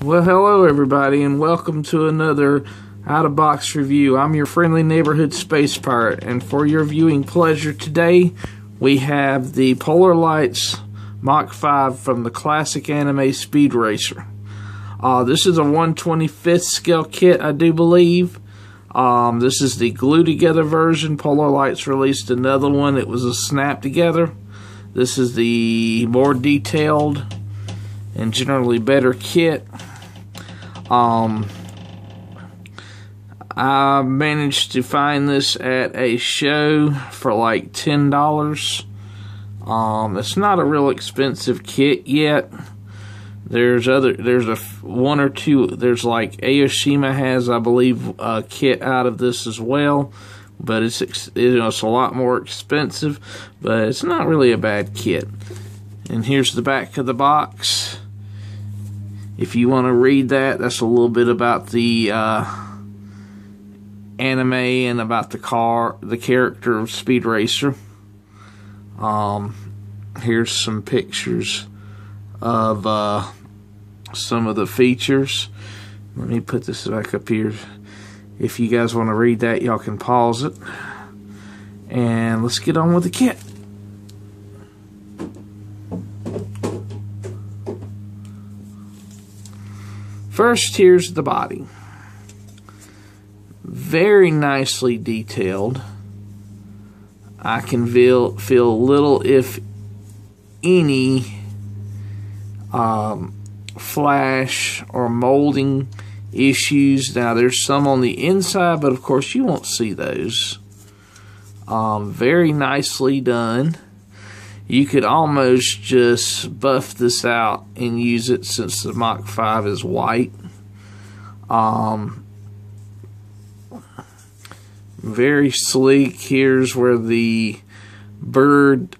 Well, hello everybody, and welcome to another out-of-box review. I'm your friendly neighborhood space pirate, and for your viewing pleasure today, we have the Polar Lights Mach 5 from the classic anime Speed Racer. This is a 1/25th scale kit, I do believe. This is the glue-together version. Polar Lights released another one. It was a snap-together. This is the more detailed and generally better kit. I managed to find this at a show for like $10. It's not a real expensive kit yet. There's one or two. There's like Aoshima has, I believe, a kit out of this as well, but it's a lot more expensive. But it's not really a bad kit. And here's the back of the box. If you want to read that, that's a little bit about the anime and about the character of Speed Racer. Here's some pictures of some of the features. Let me put this back up here. If you guys want to read that, y'all can pause it. And let's get on with the kit. First, here's the body. Very nicely detailed. I can feel little, if any, flash or molding issues. Now, there's some on the inside, but of course you won't see those. Very nicely done. You could almost just buff this out and use it since the Mach 5 is white. Very sleek. Here's where the bird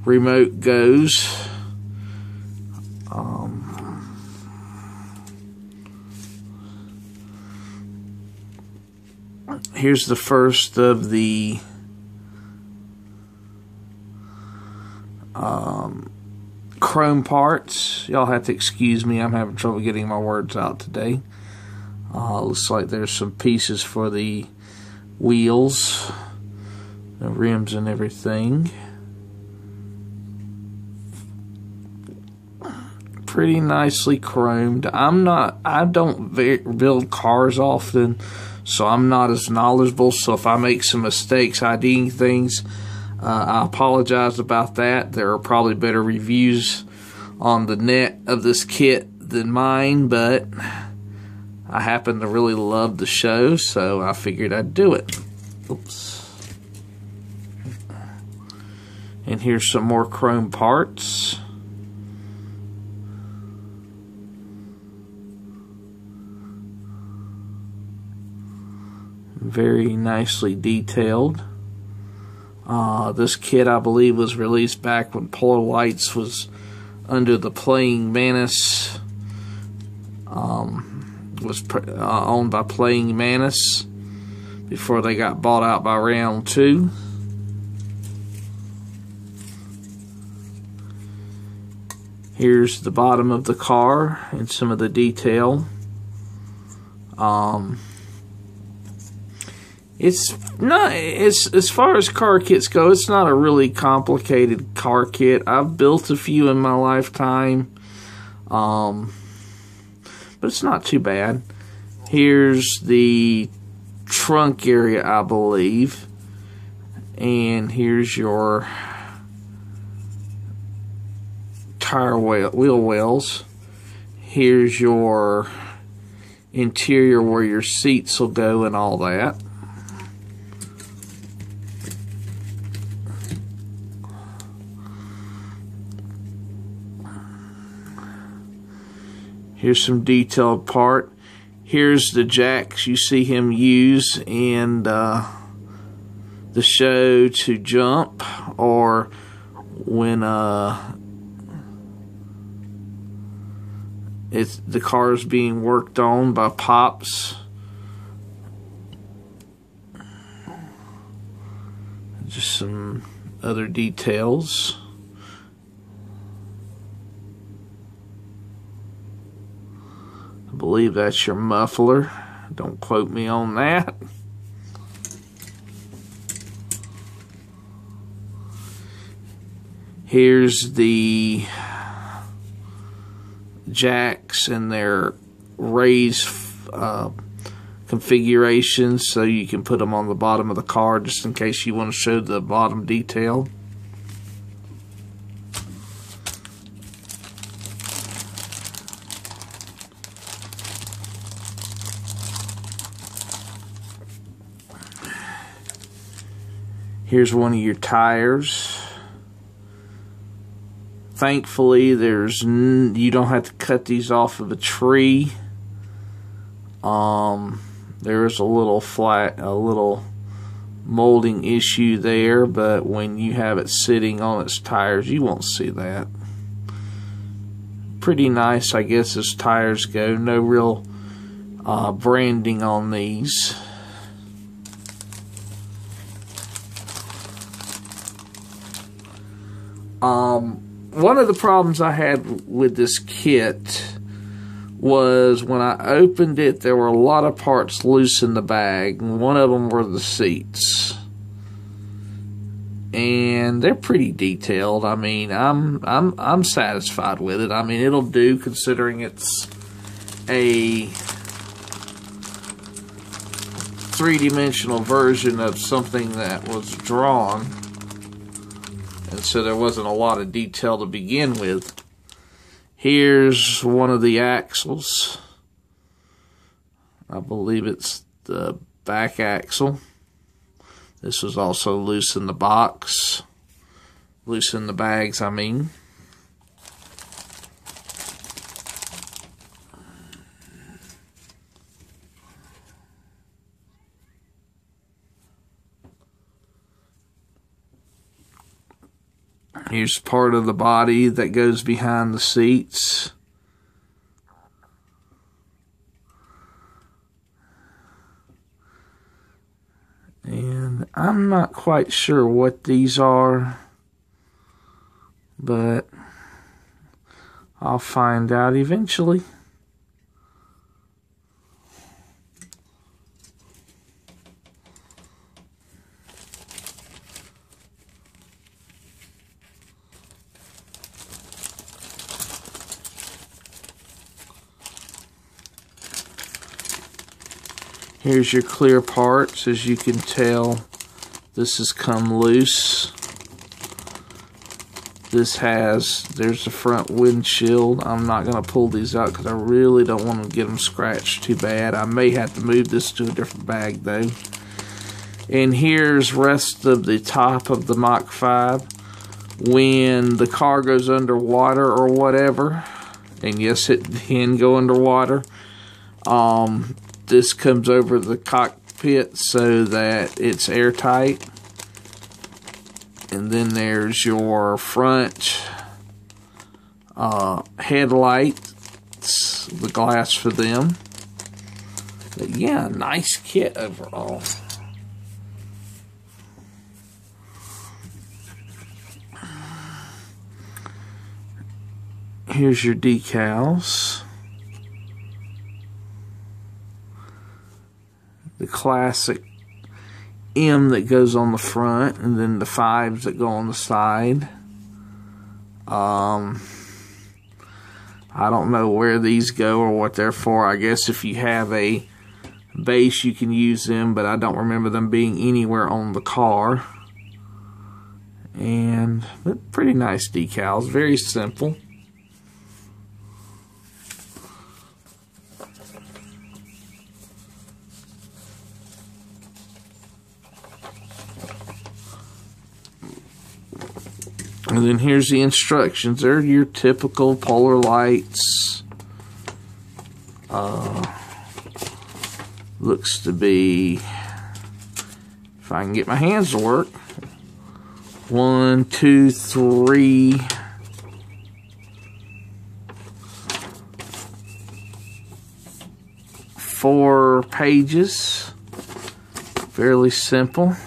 remote goes. Here's the first of the chrome parts. Y'all have to excuse me, I'm having trouble getting my words out today. Looks like there's some pieces for the wheels, the rims and everything. Pretty nicely chromed. I don't build cars often, so I'm not as knowledgeable. So if I make some mistakes IDing things, I apologize about that. There are probably better reviews on the net of this kit than mine, but I happen to really love the show, so I figured I'd do it. Oops. And here's some more chrome parts. Very nicely detailed. This kit, I believe, was released back when Polar Lights was under the Playing Manus, was owned by Playing Manus before they got bought out by Round 2. Here's the bottom of the car and some of the detail. It's not, as far as car kits go, it's not a really complicated car kit. I've built a few in my lifetime, but it's not too bad. Here's the trunk area, I believe, and here's your wheel wells. Here's your interior where your seats will go and all that. Here's some detailed part. Here's the jacks you see him use in the show to jump, or when the car is being worked on by Pops. Just some other details. believe that's your muffler. Don't quote me on that. Here's the jacks and their raised configurations, so you can put them on the bottom of the car just in case you want to show the bottom detail. Here's one of your tires. Thankfully, you don't have to cut these off of a tree. There's a little molding issue there, but when you have it sitting on its tires, you won't see that. Pretty nice, I guess, as tires go. No real branding on these. One of the problems I had with this kit was when I opened it, there were a lot of parts loose in the bag, and one of them were the seats. And they're pretty detailed. I mean, I'm satisfied with it. I mean, it'll do considering it's a three-dimensional version of something that was drawn. And so there wasn't a lot of detail to begin with. Here's one of the axles. I believe it's the back axle. This was also loose in the box. Loose in the bags, I mean. Here's part of the body that goes behind the seats. And I'm not quite sure what these are, but I'll find out eventually. Here's your clear parts. As you can tell, this has come loose. There's the front windshield. I'm not going to pull these out because I really don't want to get them scratched too bad. I may have to move this to a different bag though. And here's rest of the top of the Mach 5. When the car goes underwater or whatever, and yes, it can go underwater, this comes over the cockpit so that it's airtight. And then there's your front headlights, the glass for them. But yeah, nice kit overall. Here's your decals. The classic M that goes on the front, and then the 5s that go on the side. I don't know where these go or what they're for. I guess if you have a base you can use them, but I don't remember them being anywhere on the car. And pretty nice decals, very simple. And then here's the instructions. They're your typical Polar Lights. Looks to be, if I can get my hands to work, 1, 2, 3, 4 pages. Fairly simple.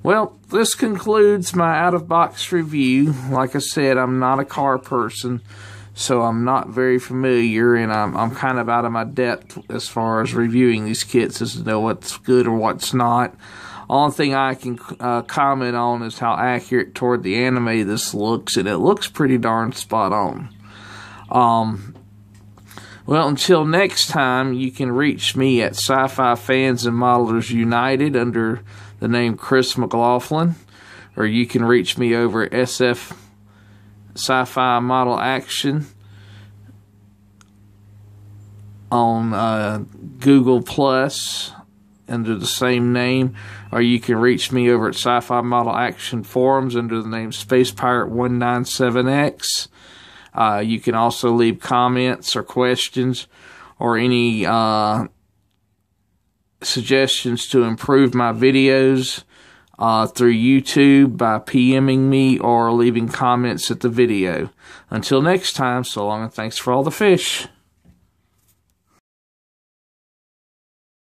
Well, this concludes my out-of-box review. Like I said, I'm not a car person, so I'm not very familiar, and I'm kind of out of my depth as far as reviewing these kits as to know what's good or what's not. Only thing I can comment on is how accurate toward the anime this looks, and it looks pretty darn spot on. Well, until next time, you can reach me at Sci-Fi Fans and Modelers United under the name Chris McLaughlin, or you can reach me over at SF Sci-Fi Model Action on Google Plus under the same name, or you can reach me over at Sci-Fi Model Action Forums under the name Space Pirate 197X. You can also leave comments or questions or any suggestions to improve my videos through YouTube by PMing me or leaving comments at the video. Until next time, so long and thanks for all the fish.